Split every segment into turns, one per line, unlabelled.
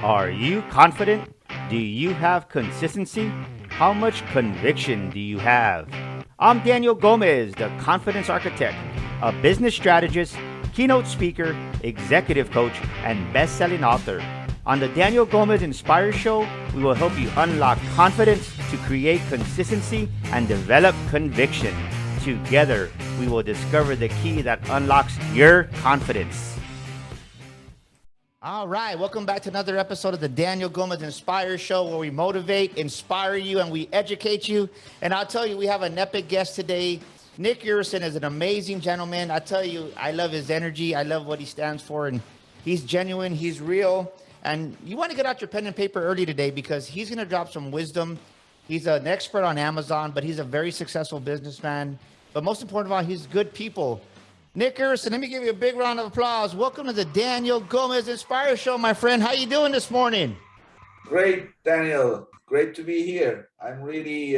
Are you confident? Do you have consistency? How much conviction do you have? I'm Daniel Gomez, the Confidence Architect, a business strategist, keynote speaker, executive coach, and best selling author. On the Daniel Gomez Inspire Show, we will help you unlock confidence to create consistency and develop conviction. Together, we will discover the key that unlocks your confidence. All right, welcome back to another episode of the Daniel Gomez Inspire Show, where we motivate, inspire you, and we educate you. And I'll tell you, we have an epic guest today. Nick Uresin is an amazing gentleman. I tell you, I love his energy. I love what he stands for, and he's genuine, he's real. And you want to get out your pen and paper early today because he's going to drop some wisdom. He's an expert on Amazon, but he's a very successful businessman. But most important of all, he's good people. Nick Uresin, let me give you a big round of applause. Welcome to the Daniel Gomez Inspire Show, my friend. How you doing this morning?
Great, Daniel. Great to be here. I'm really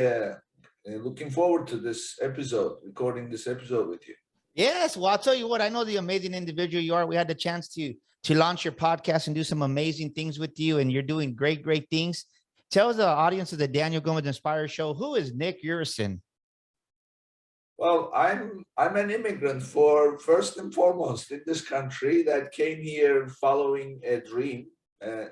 looking forward to this episode, recording this episode with you.
Yes, well, I'll tell you what, I know the amazing individual you are. We had the chance to launch your podcast and do some amazing things with you, and you're doing great, great things. Tell the audience of the Daniel Gomez Inspire Show, who is Nick Uresin?
Well, I'm an immigrant for first and foremost in this country that came here following a dream,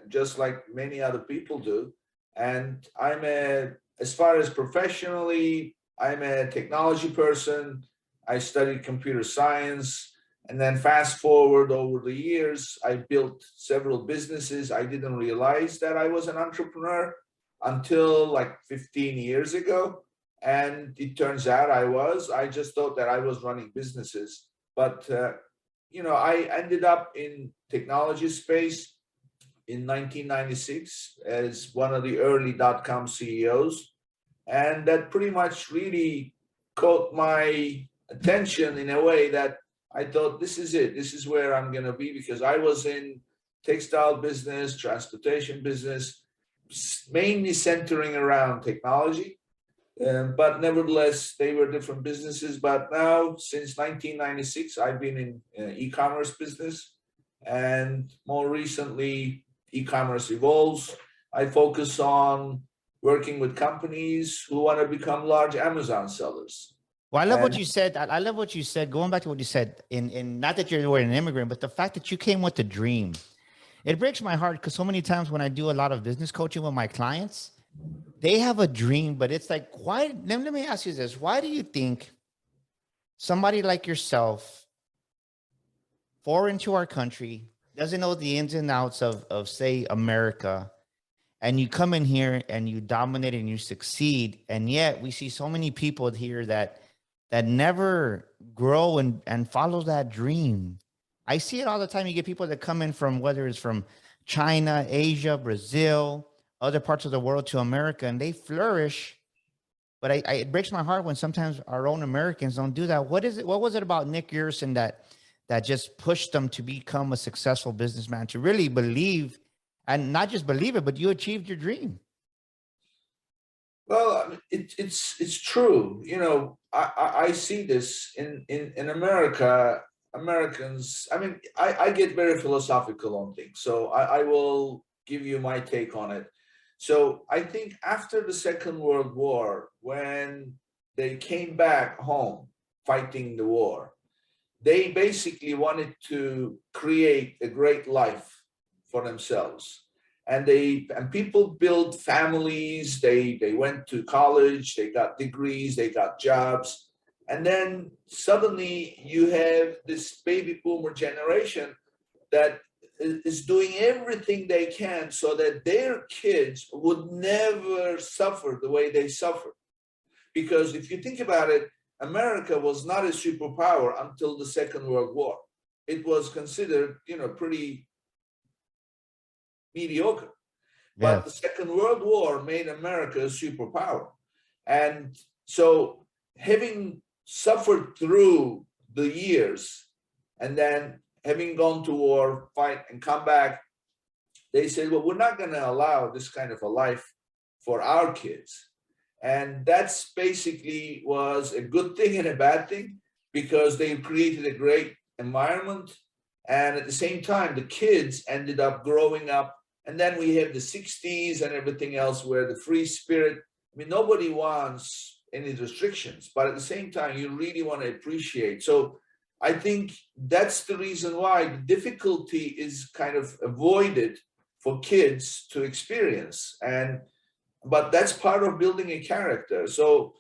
just like many other people do. And as far as professionally, I'm a technology person. I studied computer science, and then fast forward over the years, I built several businesses. I didn't realize that I was an entrepreneur until like 15 years ago. And it turns out I just thought that I was running businesses. But, I ended up in technology space in 1996 as one of the early dot-com CEOs. And that pretty much really caught my attention in a way that I thought, this is it. This is where I'm going to be, because I was in textile business, transportation business, mainly centering around technology. But nevertheless, they were different businesses. But now, since 1996, I've been in e-commerce business, and more recently, e-commerce evolves. I focus on working with companies who want to become large Amazon sellers.
Well, I love what you said. I love what you said. Going back to what you said, in not that you were an immigrant, but the fact that you came with a dream. It breaks my heart because so many times when I do a lot of business coaching with my clients, they have a dream, but it's like, why? Let me ask you this. Why do you think somebody like yourself, foreign to our country, doesn't know the ins and outs of say, America, and you come in here and you dominate and you succeed, and yet we see so many people here that never grow and follow that dream? I see it all the time. You get people that come in from, whether it's from China, Asia, Brazil, other parts of the world, to America, and they flourish. But it breaks my heart when sometimes our own Americans don't do that. What is it? What was it about Nick Uresin that just pushed them to become a successful businessman, to really believe, and not just believe it, but you achieved your dream?
Well, it's true. I see this in America. Americans, I get very philosophical on things, so I will give you my take on it. So I think after the Second World War, when they came back home fighting the war, they basically wanted to create a great life for themselves. And people built families, they went to college, they got degrees, they got jobs. And then suddenly you have this baby boomer generation that is doing everything they can so that their kids would never suffer the way they suffered. Because if you think about it, America was not a superpower until the Second World War. It was considered, pretty mediocre. But the Second World War made America a superpower. And so having suffered through the years and then having gone to war, fight, and come back, they said, well, we're not going to allow this kind of a life for our kids. And that's basically was a good thing and a bad thing, because they created a great environment. And at the same time, the kids ended up growing up And then we have the 60s and everything else where the free spirit, I mean, nobody wants any restrictions, but at the same time, you really want to appreciate. So I think that's the reason why the difficulty is kind of avoided for kids to experience. But that's part of building a character. So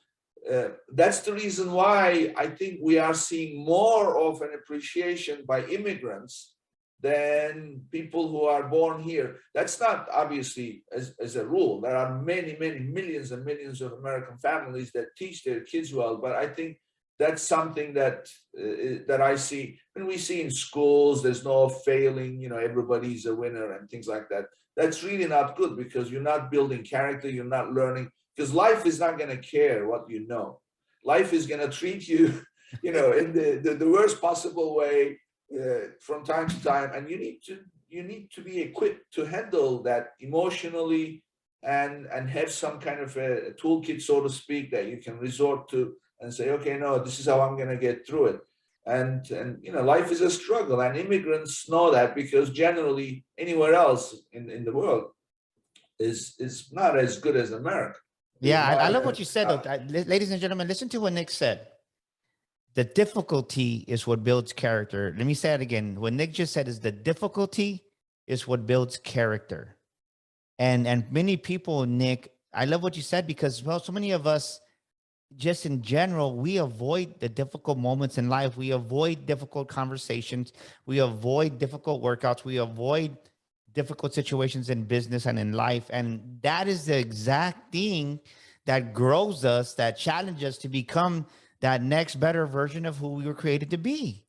that's the reason why I think we are seeing more of an appreciation by immigrants than people who are born here. That's not obviously as a rule. There are many, many millions and millions of American families that teach their kids well, but I think that's something that that I see. When we see in schools, there's no failing, you know, everybody's a winner and things like that. That's really not good because you're not building character, you're not learning, because life is not going to care what you know. Life is going to treat you, you know, in the worst possible way from time to time, and you need to be equipped to handle that emotionally and have some kind of a toolkit, so to speak, that you can resort to and say, okay, no, this is how I'm going to get through it. And you know, life is a struggle, and immigrants know that because generally anywhere else in the world is not as good as America. The
Yeah, I love
environment,
what you said, though. Ladies and gentlemen, listen to what Nick said. The difficulty is what builds character. Let me say it again. What Nick just said is the difficulty is what builds character. And many people, Nick, I love what you said because, well, so many of us, just in general, we avoid the difficult moments in life. We avoid difficult conversations. We avoid difficult workouts. We avoid difficult situations in business and in life. And that is the exact thing that grows us, that challenges us to become that next better version of who we were created to be.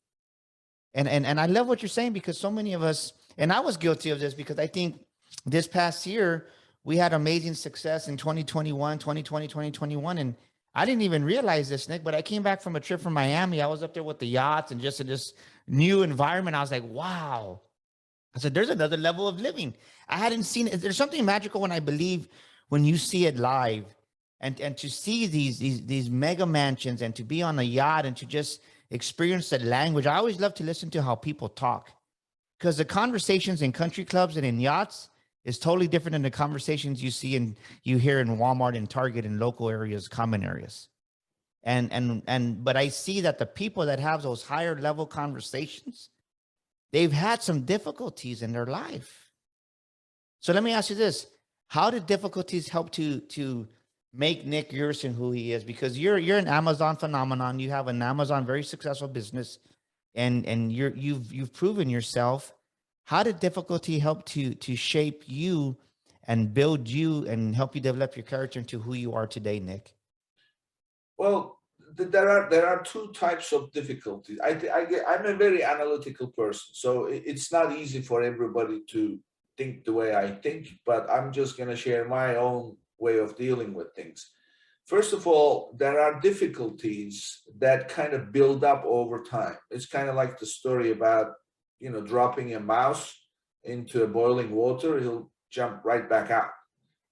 And I love what you're saying because so many of us, and I was guilty of this because I think this past year we had amazing success in 2021, 2020, 2021. And I didn't even realize this, Nick, but I came back from a trip from Miami. I was up there with the yachts and just in this new environment. I was like, wow. I said, there's another level of living. I hadn't seen it. There's something magical when I believe when you see it live and to see these mega mansions and to be on a yacht and to just experience the language. I always love to listen to how people talk because the conversations in country clubs and in yachts is totally different than the conversations you hear in Walmart and Target and local areas, common areas. But I see that the people that have those higher level conversations, they've had some difficulties in their life. So let me ask you this. How did difficulties help to make Nick Uresin who he is? Because you're an Amazon phenomenon. You have an Amazon very successful business and you've proven yourself. How did difficulty help to shape you and build you and help you develop your character into who you are today, Nick?
well, there are two types of difficulties. I'm a very analytical person, so it's not easy for everybody to think the way I think, but I'm just going to share my own way of dealing with things. First of all, there are difficulties that kind of build up over time. It's kind of like the story about, you know, dropping a mouse into a boiling water, he'll jump right back out.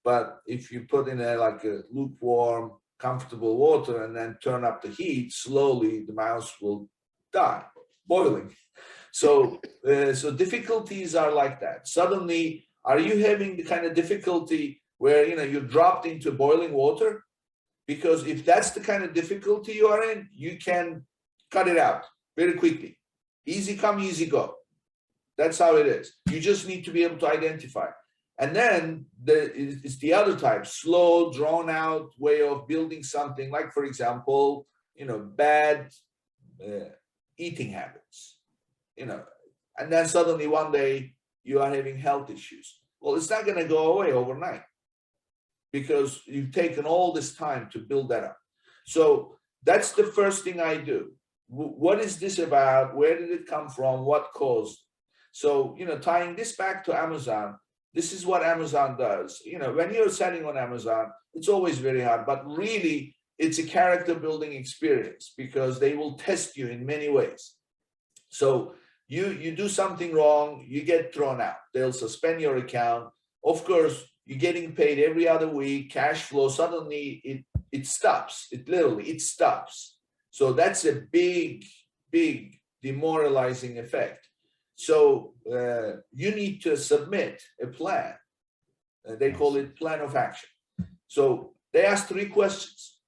But if you put in like a lukewarm, comfortable water and then turn up the heat, slowly the mouse will die, boiling. So, so difficulties are like that. Suddenly, are you having the kind of difficulty where, you know, you're dropped into boiling water? Because if that's the kind of difficulty you are in, you can cut it out very quickly. Easy come, easy go. That's how it is. You just need to be able to identify. And then it's the other type, slow, drawn out way of building something like, for example, you know, bad eating habits, you know, and then suddenly one day you are having health issues. Well, it's not going to go away overnight because you've taken all this time to build that up. So that's the first thing I do. What is this about? Where did it come from? What caused? So, you know, tying this back to Amazon, this is what Amazon does. You know, when you're selling on Amazon, it's always very hard, but really it's a character building experience because they will test you in many ways. So you do something wrong, you get thrown out. They'll suspend your account. Of course, you're getting paid every other week, cash flow, suddenly it stops. It stops. So that's a big demoralizing effect. So you need to submit a plan. They call it plan of action. So they ask 3 questions.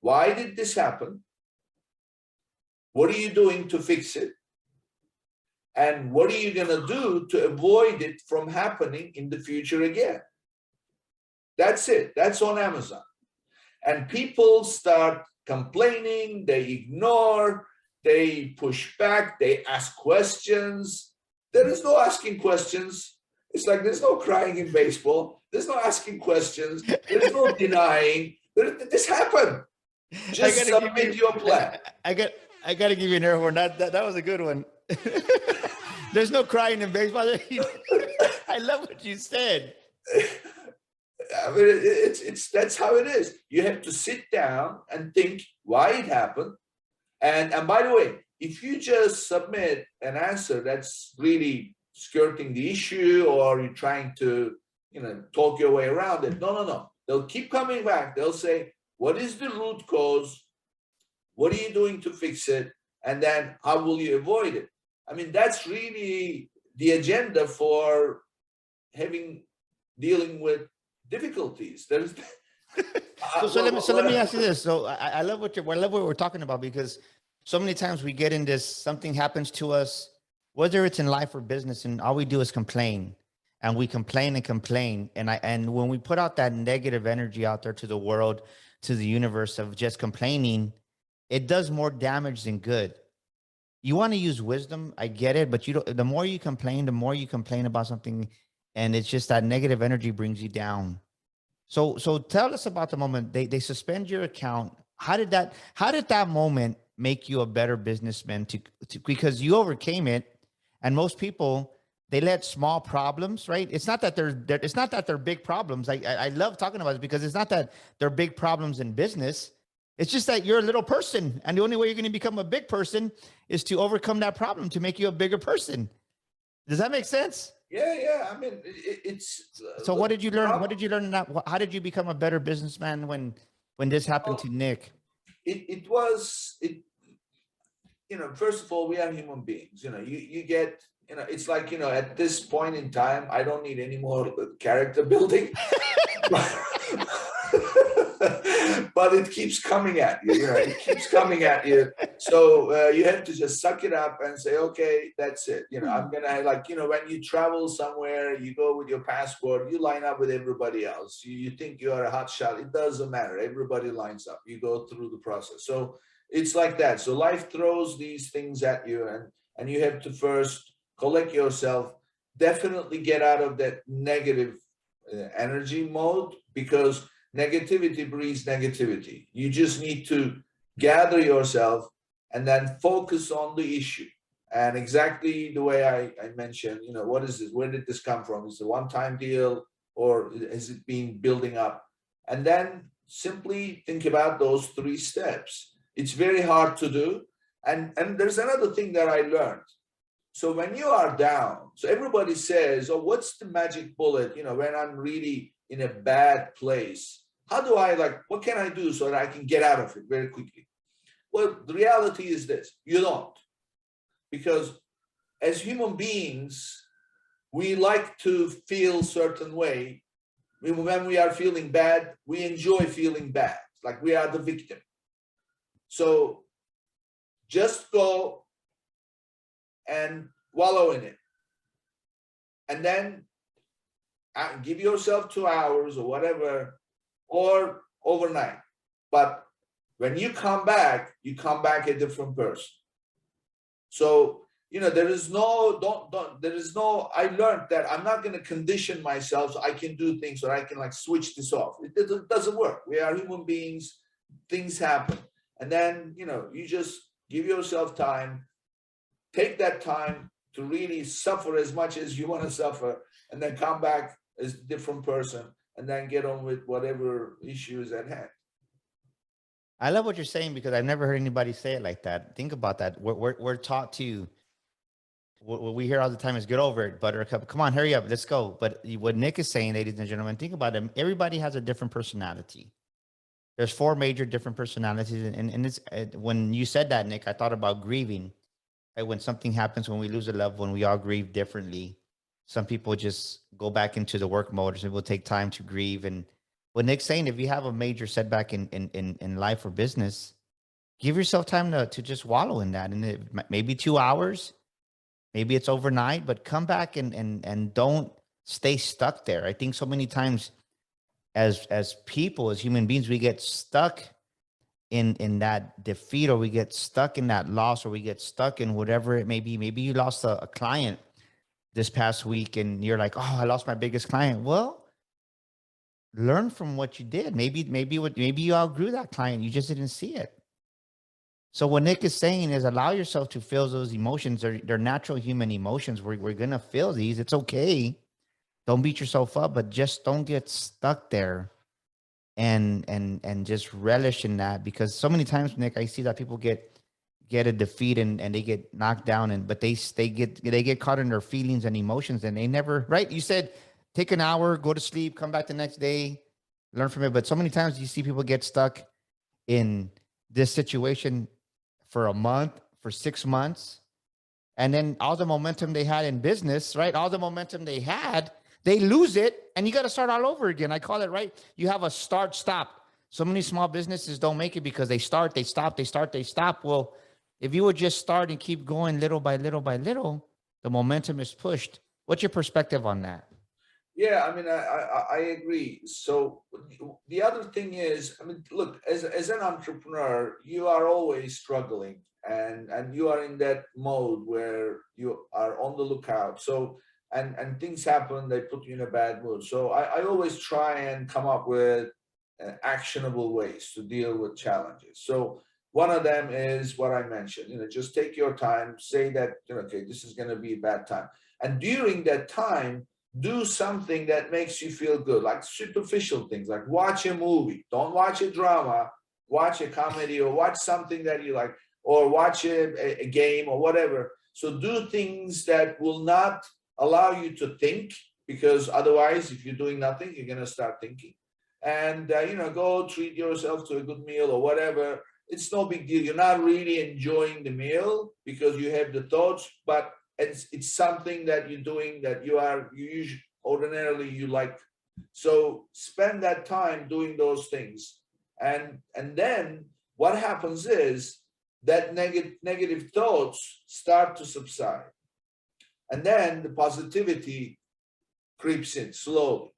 Why did this happen? What are you doing to fix it? And what are you going to do to avoid it from happening in the future again? That's it. That's on Amazon. And people start complaining, they ignore, they push back, they ask questions. There is no asking questions. It's like there's no crying in baseball. There's no asking questions. There's no denying. This happened. Just submit your plan.
I got to give you an air horn. That was a good one. There's no crying in baseball. I love what you said.
I mean, it's that's how it is. You have to sit down and think why it happened. And by the way, if you just submit an answer that's really skirting the issue, or you're trying to, talk your way around it, no. They'll keep coming back. They'll say, what is the root cause? What are you doing to fix it? And then how will you avoid it? I mean, that's really the agenda for dealing with difficulties. There's
so let me ask you this. So I love what we're talking about, because so many times we get in this, something happens to us, whether it's in life or business, and all we do is complain, and we complain and complain. And when we put out that negative energy out there to the world, to the universe, of just complaining, it does more damage than good. You want to use wisdom, I get it, but the more you complain about something, and it's just that negative energy brings you down. So tell us about the moment they suspend your account. How did that moment make you a better businessman because you overcame it? And most people, they let small problems, right? It's not that they're big problems. I love talking about it, because it's not that they're big problems in business. It's just that you're a little person, and the only way you're going to become a big person is to overcome that problem to make you a bigger person. Does that make sense?
Yeah. I mean, it's.
So what did you learn? What did you learn in that? How did you become a better businessman when this happened to Nick?
It was. First of all, we are human beings. You get. It's like, at this point in time, I don't need any more character building. But it keeps coming at you. It keeps coming at you. So you have to just suck it up and say, okay, that's it. I'm gonna, when you travel somewhere, you go with your passport, you line up with everybody else. You think you are a hot shot. It doesn't matter. Everybody lines up. You go through the process. So it's like that. So life throws these things at you, and you have to first collect yourself. Definitely get out of that negative energy mode, because negativity breeds negativity. You just need to gather yourself and then focus on the issue. And exactly the way I mentioned, what is this? Where did this come from? Is it a one-time deal, or has it been building up? And then simply think about those 3 steps. It's very hard to do. And there's another thing that I learned. So when you are down, so everybody says, oh, what's the magic bullet? When I'm really in a bad place, how do I, what can I do so that I can get out of it very quickly? Well, the reality is this: you don't. Because as human beings, we like to feel a certain way. When we are feeling bad, we enjoy feeling bad, like we are the victim. So just go and wallow in it. And then give yourself 2 hours or whatever, or overnight. But when you come back a different person. So, there is no, I learned that I'm not going to condition myself so I can do things, or I can switch this off. It doesn't work. We are human beings. Things happen. And then, you just give yourself time, take that time to really suffer as much as you want to suffer, and then come back as a different person, and then get on with whatever issue is at hand.
I love what you're saying, because I've never heard anybody say it like that. Think about that. We're taught to, what we hear all the time is get over it, buttercup. Come on, hurry up, let's go. But what Nick is saying, ladies and gentlemen, think about it. Everybody has a different personality. There's 4 major different personalities. And it's, when you said that, Nick, I thought about grieving. right? When something happens, when we lose a loved one, we all grieve differently. Some people just go back into the work mode. Some people take time to grieve. And what Nick's saying, if you have a major setback in life or business, give yourself time to just wallow in that. And maybe 2 hours, maybe it's overnight, but come back and don't stay stuck there. I think so many times as people, as human beings, we get stuck in that defeat, or we get stuck in that loss, or we get stuck in whatever it may be. Maybe you lost a client this past week and you're like, oh, I lost my biggest client. Well, learn from what you did. Maybe you outgrew that client. You just didn't see it. So what Nick is saying is allow yourself to feel those emotions. They're natural human emotions. We're gonna feel these. It's okay. Don't beat yourself up, but just don't get stuck there and just relish in that. Because so many times, Nick, I see that people get a defeat and they get knocked down, and but they get caught in their feelings and emotions, and they never, right? You said take an hour, go to sleep, come back the next day, learn from it. But so many times you see people get stuck in this situation for a month, for 6 months, and then all the momentum they had in business, right? All the momentum they had, they lose it, and you got to start all over again. I call it, right? You have a start stop. So many small businesses don't make it because they start, they stop, they start, they stop. Well, if you would just start and keep going little by little by little, the momentum is pushed. What's your perspective on that?
Yeah, I mean, I agree. So the other thing is, I mean, look, as an entrepreneur, you are always struggling, and you are in that mode where you are on the lookout. So and things happen, they put you in a bad mood. So I always try and come up with actionable ways to deal with challenges. So one of them is what I mentioned. Just take your time, say that, okay, this is going to be a bad time, and during that time do something that makes you feel good, like superficial things, like watch a movie. Don't watch a drama, watch a comedy, or watch something that you like, or watch a game or whatever. So do things that will not allow you to think, because otherwise, if you're doing nothing, you're going to start thinking. And, go treat yourself to a good meal or whatever. It's no big deal. You're not really enjoying the meal because you have the thoughts, but it's something that you're doing that you usually ordinarily you like. So spend that time doing those things, and then what happens is that negative thoughts start to subside, and then the positivity creeps in slowly.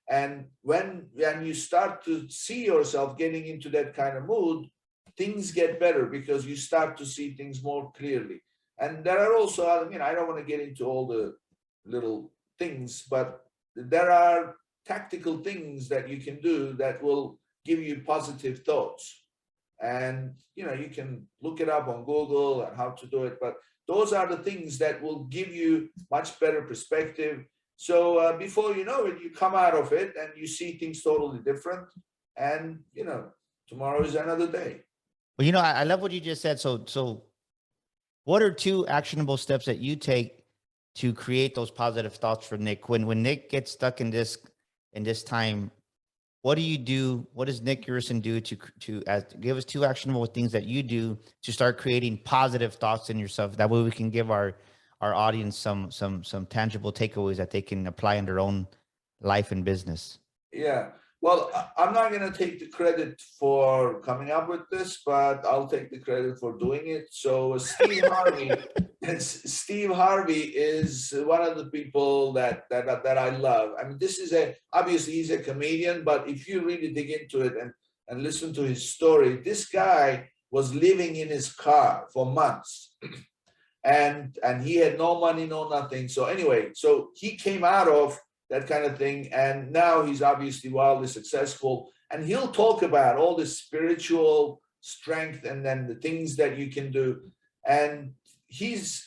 And when you start to see yourself getting into that kind of mood, things get better because you start to see things more clearly. And there are also, I don't want to get into all the little things, but there are tactical things that you can do that will give you positive thoughts. And, you can look it up on Google and how to do it. But those are the things that will give you much better perspective. So before you know it, you come out of it and you see things totally different. And, tomorrow is another day.
Well, I love what you just said. So what are two actionable steps that you take to create those positive thoughts for Nick? When Nick gets stuck in this time, what do you do? What does Nick Uresin do to give us two actionable things that you do to start creating positive thoughts in yourself? That way we can give our audience some tangible takeaways that they can apply in their own life and business.
Yeah. Well, I'm not going to take the credit for coming up with this, but I'll take the credit for doing it. So Steve Harvey, Steve Harvey is one of the people that I love. I mean, obviously he's a comedian, but if you really dig into it and listen to his story, this guy was living in his car for months. And he had no money, no nothing. So anyway, so he came out of that kind of thing. And now he's obviously wildly successful. And he'll talk about all the spiritual strength and then the things that you can do. And he's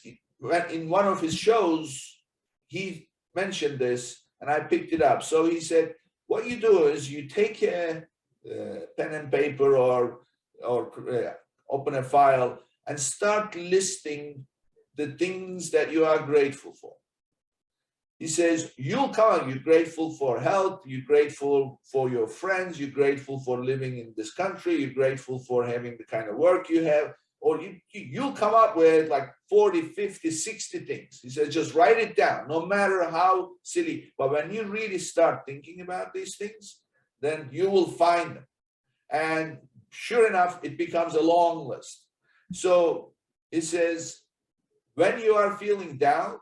in one of his shows, he mentioned this and I picked it up. So he said, what you do is you take a pen and paper or open a file and start listing the things that you are grateful for. He says, you'll come out, you're grateful for health, you're grateful for your friends, you're grateful for living in this country, you're grateful for having the kind of work you have, or you'll come up with like 40, 50, 60 things. He says, just write it down, no matter how silly. But when you really start thinking about these things, then you will find them. And sure enough, it becomes a long list. So it says, when you are feeling down,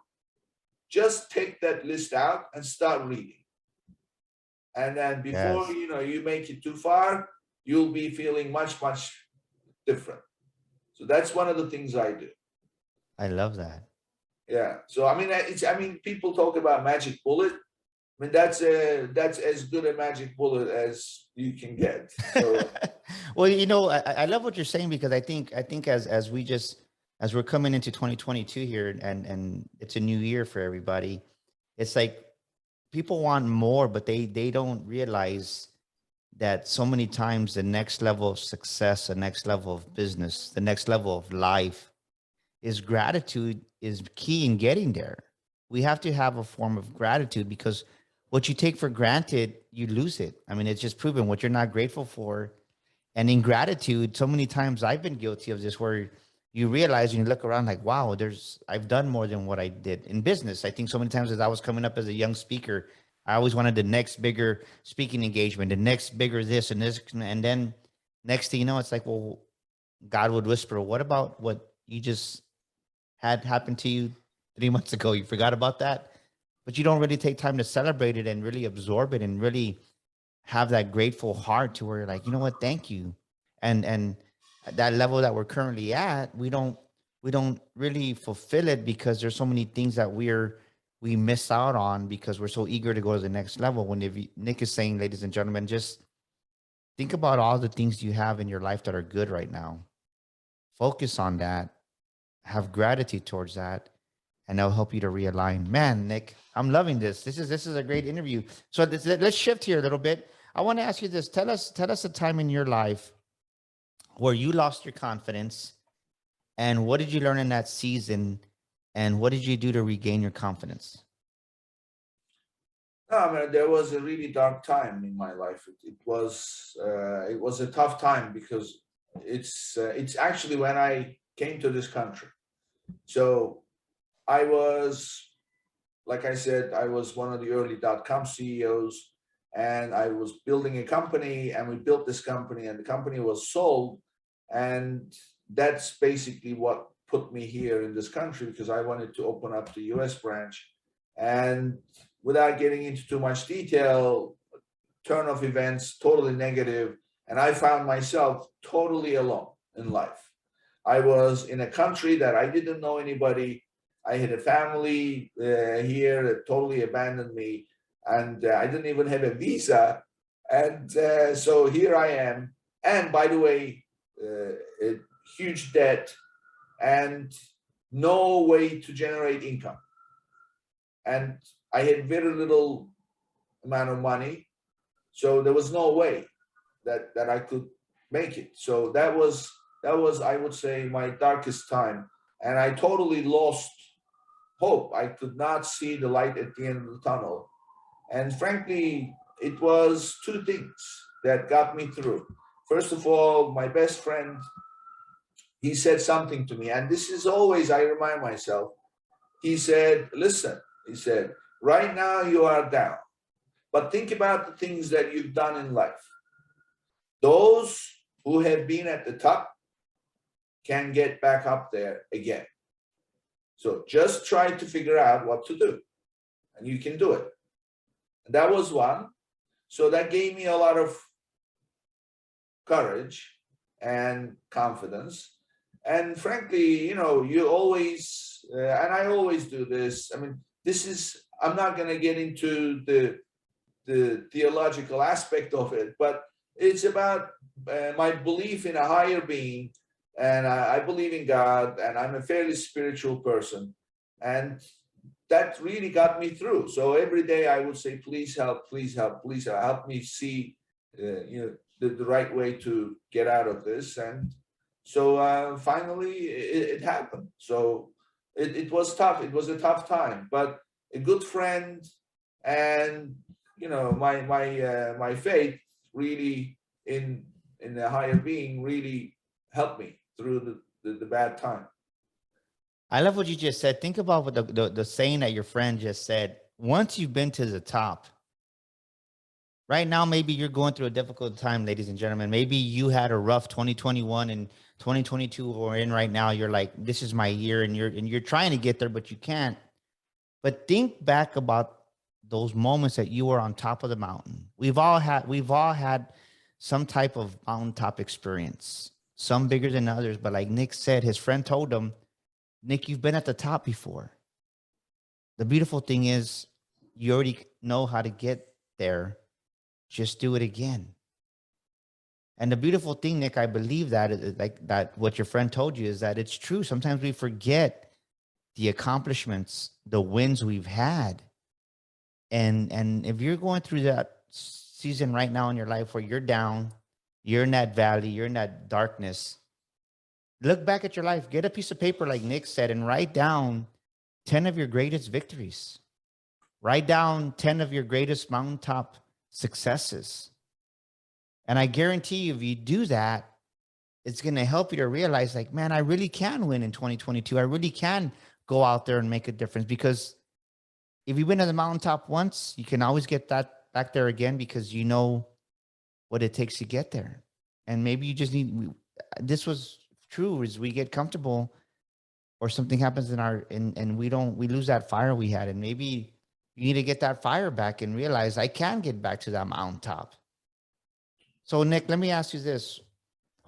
just take that list out and start reading. And then before
Yes.
you make it too far, you'll be feeling much, much different. So that's one of the things I do.
I love that.
Yeah. So I mean, people talk about magic bullet. I mean, that's as good a magic bullet as you can get. So
Well, I love what you're saying, because I think as we're coming into 2022 here, and it's a new year for everybody, it's like people want more, but they don't realize that so many times the next level of success, the next level of business, the next level of life is gratitude is key in getting there. We have to have a form of gratitude, because what you take for granted, you lose it. I mean, it's just proven what you're not grateful for. And in gratitude, so many times I've been guilty of this, where you realize and you look around like, wow, I've done more than what I did in business. I think so many times as I was coming up as a young speaker, I always wanted the next bigger speaking engagement, the next bigger this and this. And then next thing you know, it's like, well, God would whisper, what about what you just had happened to you 3 months ago? You forgot about that, but you don't really take time to celebrate it and really absorb it and really have that grateful heart to where you're like, you know what, thank you. And at that level that we're currently at, we don't really fulfill it, because there's so many things that we miss out on because we're so eager to go to the next level. When if Nick is saying, ladies and gentlemen, just think about all the things you have in your life that are good right now. Focus on that, have gratitude towards that, and that'll help you to realign. Man, Nick, I'm loving this. This is a great interview. So let's shift here a little bit. I want to ask you this. Tell us a time in your life where you lost your confidence, and what did you learn in that season, and what did you do to regain your confidence?
no, I mean, there was a really dark time in my life. It was a tough time because it's actually when I came to this country. So I was, like I said, I was one of the early .com CEOs, and I was building a company, and we built this company, and the company was sold, and that's basically what put me here in this country, because I wanted to open up the US branch. And without getting into too much detail, turn of events totally negative, and I found myself totally alone in life. I was in a country that I didn't know anybody. I had a family here that totally abandoned me, and I didn't even have a visa. And so here I am. And by the way, a huge debt and no way to generate income. And I had very little amount of money, so there was no way that I could make it. So that was I would say my darkest time, and I totally lost hope. I could not see the light at the end of the tunnel. And frankly, it was two things that got me through. First of all, my best friend, he said something to me, and this is always I remind myself. He said, listen, he said, right now you are down, but think about the things that you've done in life. Those who have been at the top can get back up there again. So just try to figure out what to do, and you can do it. And that was one. So that gave me a lot of courage and confidence. And frankly, you always, and I always do this. I mean, I'm not going to get into the theological aspect of it, but it's about my belief in a higher being, and I believe in God, and I'm a fairly spiritual person, and that really got me through. So every day I would say, please help, please help, please help me see, the right way to get out of this. And so finally it happened. So it was tough. It was a tough time, but a good friend, and my faith really in a higher being really helped me the bad time.
I love what you just said. Think about what the saying that your friend just said. Once you've been to the top, right now, maybe you're going through a difficult time, ladies and gentlemen. Maybe you had a rough 2021 and 2022 or in right now. You're like, this is my year, and you're trying to get there, but you can't. But think back about those moments that you were on top of the mountain. We've all had some type of mountaintop experience, some bigger than others. But like Nick said, his friend told him, Nick, you've been at the top before. The beautiful thing is you already know how to get there. Just do it again. And the beautiful thing, Nick, I believe that like that what your friend told you is that it's true. Sometimes we forget the accomplishments, the wins we've had. And if you're going through that season right now in your life where you're down, you're in that valley, you're in that darkness, look back at your life, get a piece of paper like Nick said, and write down 10 of your greatest victories. Write down 10 of your greatest mountaintop successes. And I guarantee you, if you do that, it's going to help you to realize, like, man, I really can win in 2022. I really can go out there and make a difference. Because if you've been to the mountaintop once, you can always get that back there again because you know what it takes to get there. And maybe you just need, this was true, is we get comfortable or something happens and we lose that fire we had. And maybe you need to get that fire back and realize I can get back to that mountaintop. So Nick, let me ask you this.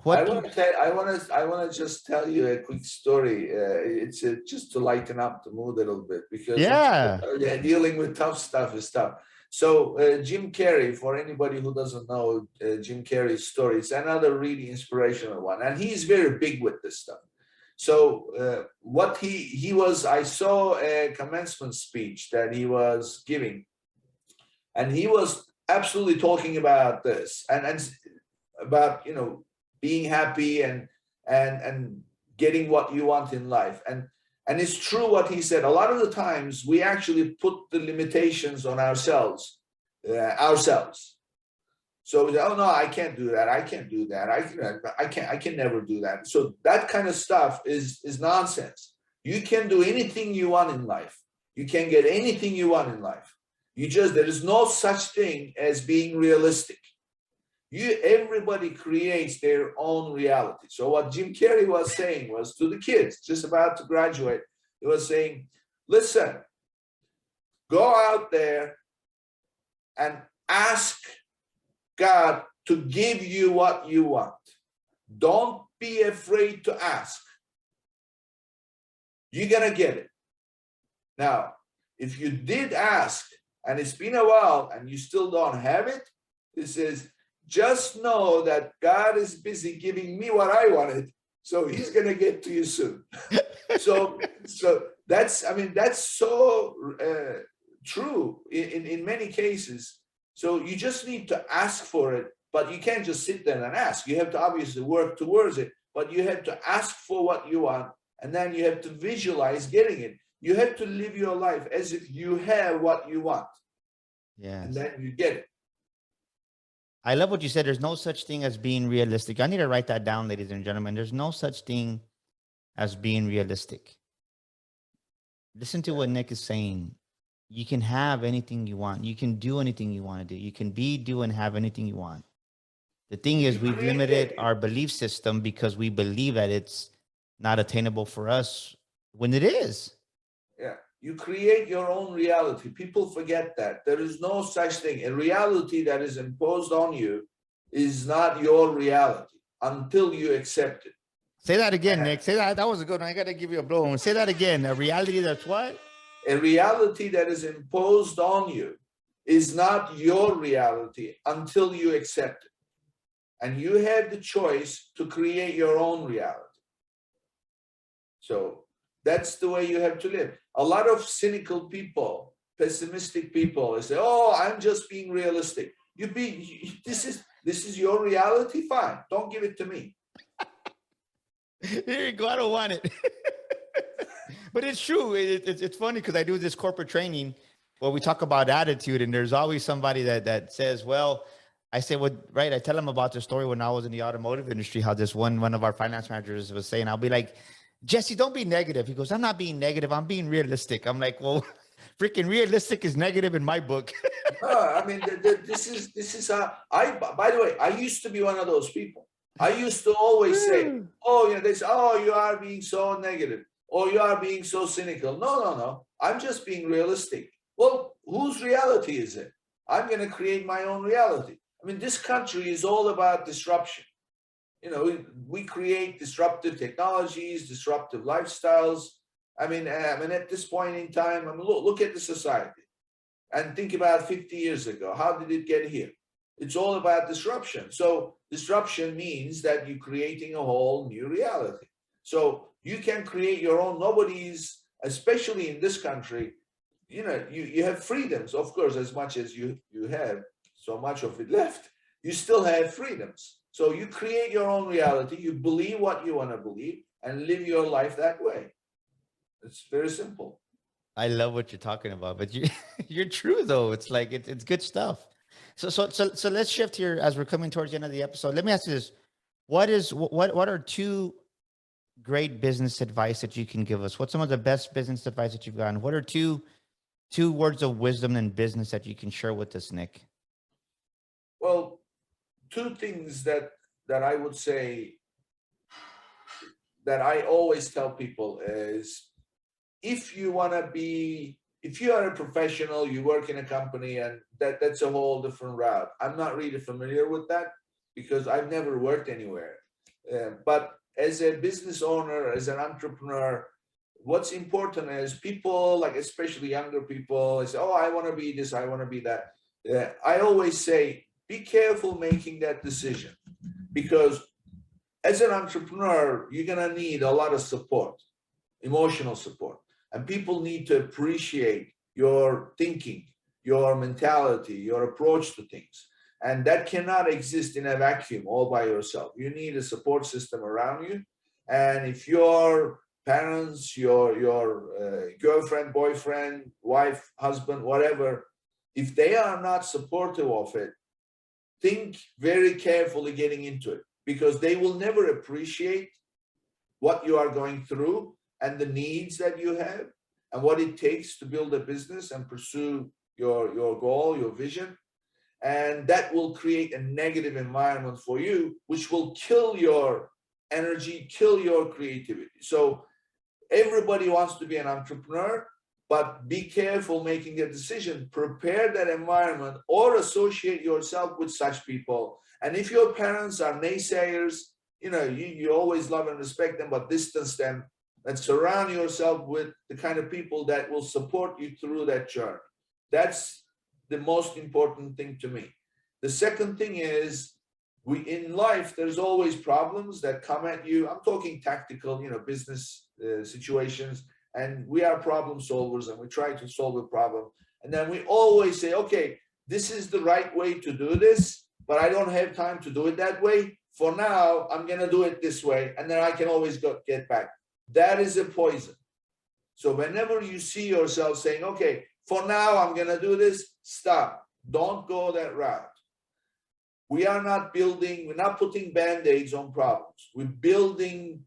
I want to just tell you a quick story. It's just to lighten up the mood a little bit because dealing with tough stuff is tough. So Jim Carrey, for anybody who doesn't know Jim Carrey's story, it's another really inspirational one, and he's very big with this stuff. So what he was, I saw a commencement speech that he was giving, and he was absolutely talking about this and about, you know, being happy and getting what you want in life. And it's true what he said. A lot of the times we actually put the limitations on ourselves. So we say, oh no, I can't do that. I can't do that. I can never do that. So that kind of stuff is nonsense. You can do anything you want in life. You can get anything you want in life. There is no such thing as being realistic. Everybody creates their own reality. So what Jim Carrey was saying was to the kids just about to graduate, he was saying, listen, go out there and ask God to give you what you want. Don't be afraid to ask. You're going to get it. Now, if you did ask and it's been a while and you still don't have it, he says, just know that God is busy giving me what I wanted, so he's going to get to you soon. so that's so true in many cases. So you just need to ask for it, but you can't just sit there and ask. You have to obviously work towards it, but you have to ask for what you want, and then you have to visualize getting it. You have to live your life as if you have what you want.
Yeah.
And then you get it.
I love what you said. There's no such thing as being realistic. I need to write that down, ladies and gentlemen. There's no such thing as being realistic. Listen to what Nick is saying. You can have anything you want. You can do anything you want to do. You can do and have anything you want. The thing is, we've limited our belief system because we believe that it's not attainable for us when it is.
Yeah. You create your own reality. People forget that. There is no such thing. A reality that is imposed on you is not your reality until you accept it.
Say that again, Nick. Say that. That was a good one. I got to give you a blow. Say that again. A reality that's what?
A reality that is imposed on you is not your reality until you accept it. And you have the choice to create your own reality. So that's the way you have to live. A lot of cynical people, pessimistic people, they say, "Oh, I'm just being realistic." This is your reality. Fine, don't give it to me.
Here you go. I don't want it. But it's true. It's funny because I do this corporate training where we talk about attitude, and there's always somebody that says, "Well, I say, well, right. I tell them about the story when I was in the automotive industry, how this one of our finance managers was saying, I'll be like, Jesse, don't be negative. He goes, I'm not being negative. I'm being realistic. I'm like, well, freaking realistic is negative in my book.
No, I mean, this is by the way, I used to be one of those people. I used to always say, oh, they say, oh, you are being so negative, or you are being so cynical. No. I'm just being realistic. Well, whose reality is it? I'm going to create my own reality. I mean, this country is all about disruption. We create disruptive technologies, disruptive lifestyles. I mean, at this point in time, look at the society and think about 50 years ago. How did it get here? It's all about disruption. So disruption means that you're creating a whole new reality. So you can create your own. Nobody's, especially in this country, you have freedoms, of course, as much as you have so much of it left. You still have freedoms. So you create your own reality. You believe what you want to believe and live your life that way. It's very simple.
I love what you're talking about, but you're true though. It's like it's good stuff. So let's shift here as we're coming towards the end of the episode. Let me ask you this: what are two great business advice that you can give us? What's some of the best business advice that you've gotten? What are two words of wisdom in business that you can share with us, Nick?
Well, two things that I would say that I always tell people is, if you are a professional, you work in a company, and that's a whole different route. I'm not really familiar with that because I've never worked anywhere. But as a business owner, as an entrepreneur, what's important is people, like especially younger people, say, oh, I want to be this, I want to be that. I always say, be careful making that decision, because as an entrepreneur, you're going to need a lot of support, emotional support. And people need to appreciate your thinking, your mentality, your approach to things. And that cannot exist in a vacuum all by yourself. You need a support system around you. And if your parents, your girlfriend, boyfriend, wife, husband, whatever, if they are not supportive of it, think very carefully getting into it, because they will never appreciate what you are going through and the needs that you have and what it takes to build a business and pursue your goal, your vision. And that will create a negative environment for you, which will kill your energy, kill your creativity. So everybody wants to be an entrepreneur, but be careful making a decision. Prepare that environment or associate yourself with such people. And if your parents are naysayers, you always love and respect them, but distance them, and surround yourself with the kind of people that will support you through that journey. That's the most important thing to me. The second thing is, in life, there's always problems that come at you. I'm talking tactical, business situations, and we are problem solvers and we try to solve a problem. And then we always say, okay, this is the right way to do this, but I don't have time to do it that way. For now, I'm going to do it this way, and then I can always get back. That is a poison. So whenever you see yourself saying, okay, for now, I'm going to do this, stop. Don't go that route. We're not putting band-aids on problems. We're building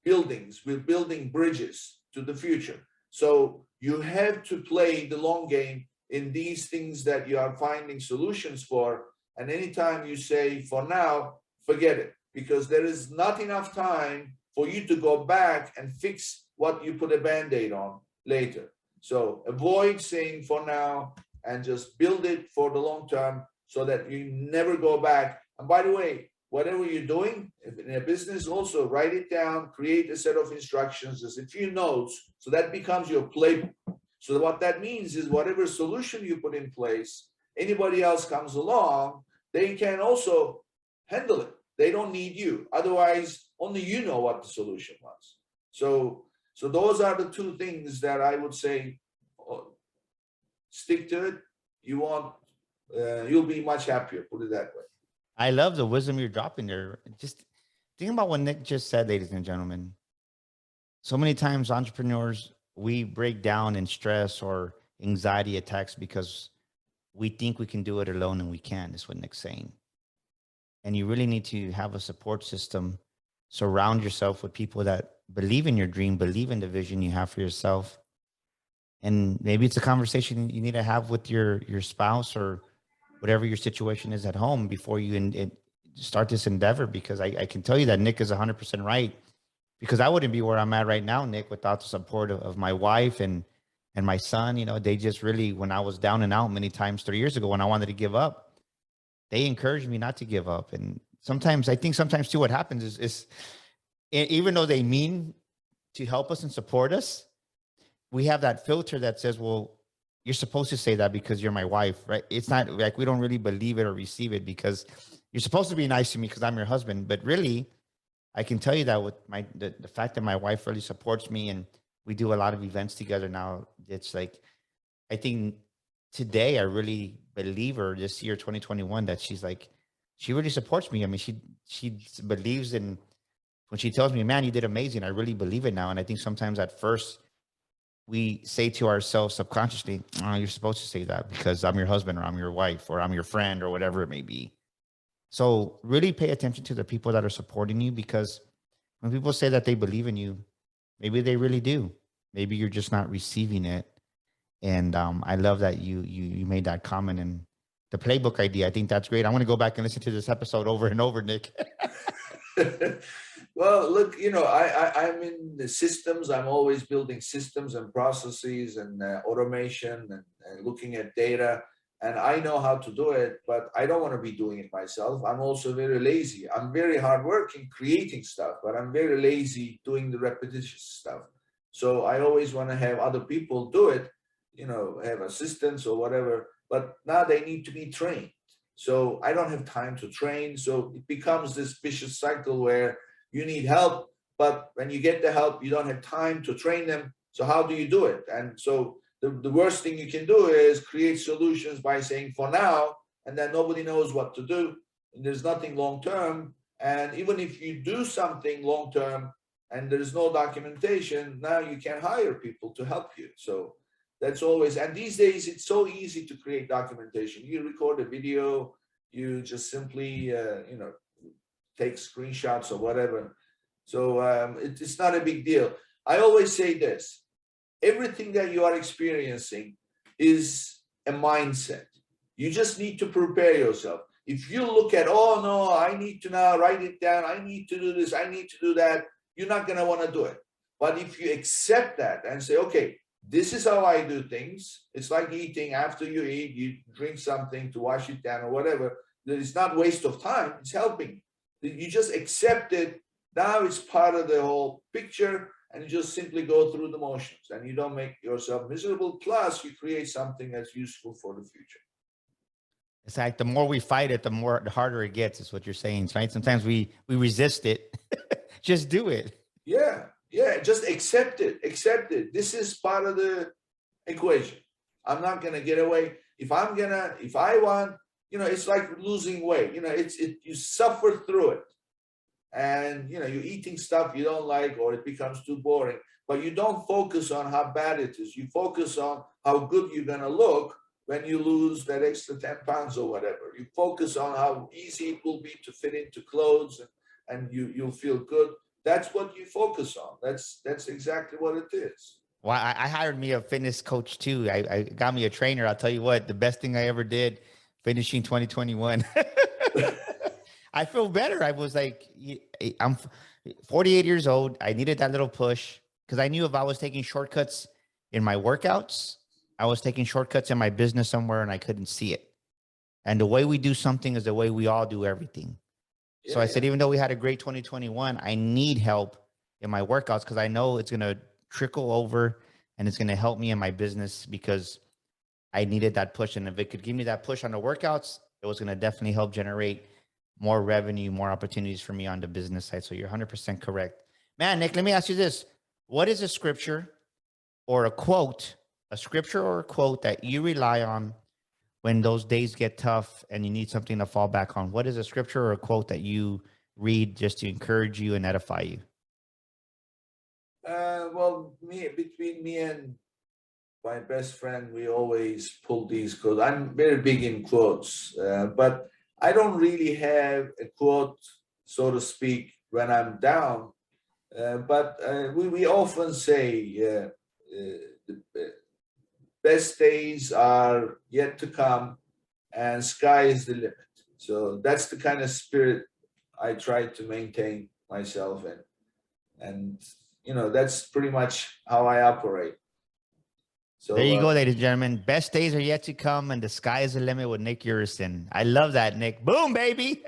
buildings, we're building bridges to the future. So you have to play the long game in these things that you are finding solutions for. And anytime you say, for now, forget it, because there is not enough time for you to go back and fix what you put a band-aid on later. So avoid saying for now and just build it for the long term so that you never go back. And by the way, whatever you're doing in a business, also write it down, create a set of instructions, just a few notes, so that becomes your playbook. So what that means is whatever solution you put in place, anybody else comes along, they can also handle it. They don't need you. Otherwise, only you know what the solution was. So those are the two things that I would say, stick to it. You'll be much happier, put it that way.
I love the wisdom you're dropping there. Just think about what Nick just said, ladies and gentlemen. So many times entrepreneurs, we break down in stress or anxiety attacks because we think we can do it alone and we can't, is what Nick's saying. And you really need to have a support system. Surround yourself with people that believe in your dream, believe in the vision you have for yourself. And maybe it's a conversation you need to have with your spouse or whatever your situation is at home before you start this endeavor. Because I can tell you that Nick is 100% right. Because I wouldn't be where I'm at right now, Nick, without the support of my wife and my son. You know, they just really, when I was down and out many times 3 years ago, when I wanted to give up, they encouraged me not to give up. And sometimes, I think sometimes too, what happens is even though they mean to help us and support us, we have that filter that says, well, you're supposed to say that because you're my wife, right? It's not like we don't really believe it or receive it because you're supposed to be nice to me because I'm your husband. But really, I can tell you that with the fact that my wife really supports me and we do a lot of events together now, it's like, I think today I really believe her this year, 2021, that she's like, she really supports me. I mean, she believes in, when she tells me, man, you did amazing. I really believe it now. And I think sometimes at first we say to ourselves subconsciously, oh, you're supposed to say that because I'm your husband or I'm your wife or I'm your friend or whatever it may be. So really pay attention to the people that are supporting you, because when people say that they believe in you, maybe they really do. Maybe you're just not receiving it. And I love that you made that comment and the playbook idea. I think that's great. I want to go back and listen to this episode over and over, Nick.
Well, look, I'm in the systems. I'm always building systems and processes and automation and looking at data. And I know how to do it, but I don't want to be doing it myself. I'm also very lazy. I'm very hardworking creating stuff, but I'm very lazy doing the repetitious stuff. So I always want to have other people do it, have assistants or whatever, but now they need to be trained. So I don't have time to train. So it becomes this vicious cycle where you need help, but when you get the help, you don't have time to train them. So how do you do it? And so the worst thing you can do is create solutions by saying for now, and then nobody knows what to do. And there's nothing long term. And even if you do something long term and there's no documentation, now you can hire people to help you. So that's always, and these days it's so easy to create documentation. You record a video, you just simply, take screenshots or whatever. So it's not a big deal. I always say this, everything that you are experiencing is a mindset. You just need to prepare yourself. If you look at, oh no, I need to now write it down, I need to do this, I need to do that, you're not going to want to do it. But if you accept that and say, okay, this is how I do things. It's like eating. After you eat, you drink something to wash it down or whatever. It's not waste of time. It's helping. You just accept it. Now it's part of the whole picture, and you just simply go through the motions, and you don't make yourself miserable. Plus, you create something that's useful for the future.
It's like the more we fight it, the harder it gets, is what you're saying, right? Sometimes we resist it. Just do it.
Yeah, just accept it. Accept it. This is part of the equation. I'm not gonna get away. If I want, it's like losing weight. You suffer through it, and you're eating stuff you don't like, or it becomes too boring. But you don't focus on how bad it is. You focus on how good you're gonna look when you lose that extra 10 pounds or whatever. You focus on how easy it will be to fit into clothes, and you'll feel good. That's what you focus on. That's exactly what it is.
Well, I hired me a fitness coach too. I got me a trainer. I'll tell you what, the best thing I ever did finishing 2021. I feel better. I was like, I'm 48 years old. I needed that little push because I knew if I was taking shortcuts in my workouts, I was taking shortcuts in my business somewhere and I couldn't see it. And the way we do something is the way we all do everything. So I said, even though we had a great 2021, I need help in my workouts because I know it's going to trickle over and it's going to help me in my business because I needed that push. And if it could give me that push on the workouts, it was going to definitely help generate more revenue, more opportunities for me on the business side. So you're 100% correct. Man, Nick, let me ask you this. What is a scripture or a scripture or a quote that you rely on when those days get tough and you need something to fall back on? What is a scripture or a quote that you read just to encourage you and edify you?
Well, between me and my best friend, we always pull these quotes. I'm very big in quotes, but I don't really have a quote, so to speak, when I'm down. But we often say the best days are yet to come, and sky is the limit. So that's the kind of spirit I try to maintain myself in, and that's pretty much how I operate.
There
So
you go, ladies and gentlemen. Best days are yet to come, and the sky is the limit with Nick Uresin. I love that, Nick. Boom, baby.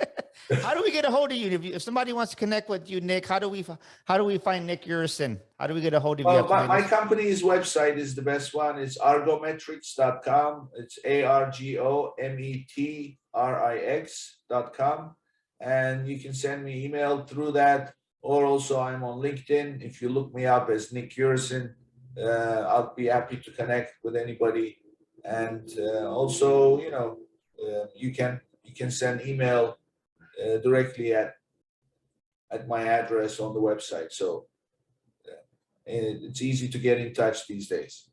How do we get a hold of you? If somebody wants to connect with you, Nick, how do we find Nick Uresin? How do we get a hold of you?
well, my company's website is the best one. It's argometrics.com. It's ARGOMETRIX.com. And you can send me email through that, or also I'm on LinkedIn. If you look me up as Nick Uresin, I'll be happy to connect with anybody. And also, you can send email directly at my address on the website. So it's easy to get in touch these days.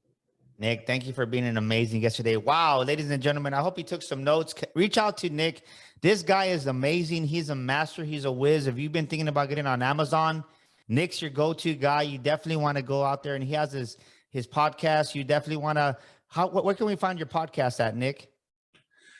Nick, thank you for being an amazing guest today. Wow, ladies and gentlemen, I hope you took some notes. Reach out to Nick. This guy is amazing. He's a master. He's a whiz. If you've been thinking about getting on Amazon, Nick's your go-to guy. You definitely want to go out there, and he has his podcast. You definitely want to. Where can we find your podcast at, Nick?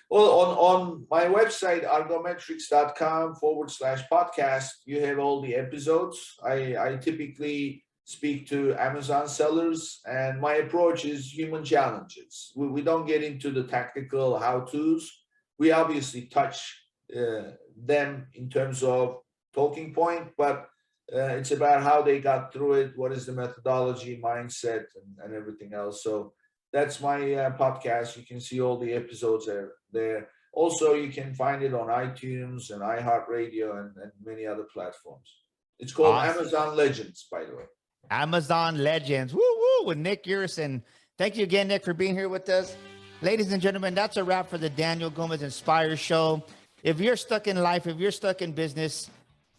Well, on my website, argometrics.com/podcast, you have all the episodes. I typically speak to Amazon sellers, and my approach is human challenges. We don't get into the tactical how-tos. We obviously touch them in terms of talking point, but it's about how they got through it, what is the methodology, mindset, and everything else. So that's my podcast. You can see all the episodes there. Also, you can find it on iTunes and iHeartRadio and many other platforms. It's called awesome. Amazon Legends, by the way.
Amazon Legends. Woo woo with Nick Uresin. Thank you again, Nick, for being here with us. Ladies and gentlemen, that's a wrap for the Daniel Gomez Inspire Show. If you're stuck in life, if you're stuck in business,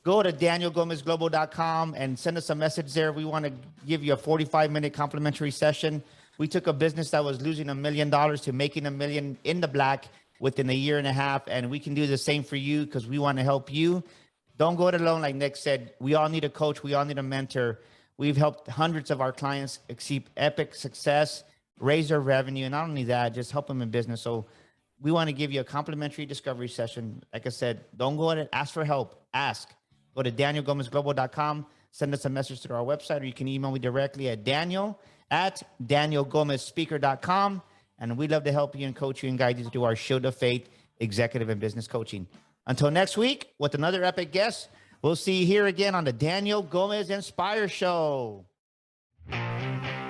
go to danielgomezglobal.com and send us a message there. We want to give you a 45-minute complimentary session. We took a business that was losing $1 million to making $1 million in the black within a year and a half. And we can do the same for you because we want to help you. Don't go it alone. Like Nick said, we all need a coach. We all need a mentor. We've helped hundreds of our clients achieve epic success, raise their revenue. And not only that, just help them in business. So we want to give you a complimentary discovery session. Like I said, don't go at it. Ask for help. Ask. Go to danielgomezglobal.com. Send us a message through our website, or you can email me directly at daniel@danielgomezspeaker.com. And we'd love to help you and coach you and guide you through our Shield of Faith executive and business coaching. Until next week, with another epic guest, we'll see you here again on the Daniel Gomez Inspire Show.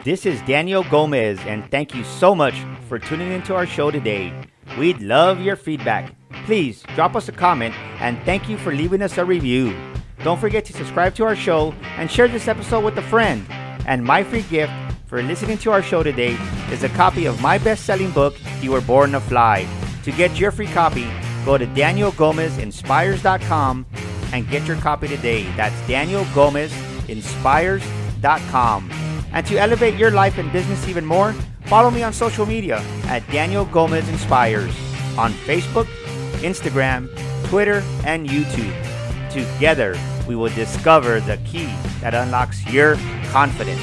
This is Daniel Gomez, and thank you so much for tuning into our show today. We'd love your feedback. Please drop us a comment, and thank you for leaving us a review. Don't forget to subscribe to our show and share this episode with a friend. And my free gift for listening to our show today is a copy of my best-selling book, You Were Born to Fly. To get your free copy, go to danielgomezinspires.com and get your copy today. That's danielgomezinspires.com. And to elevate your life and business even more, follow me on social media at Daniel Gomez Inspires on Facebook, Instagram, Twitter, and YouTube. Together, we will discover the key that unlocks your confidence.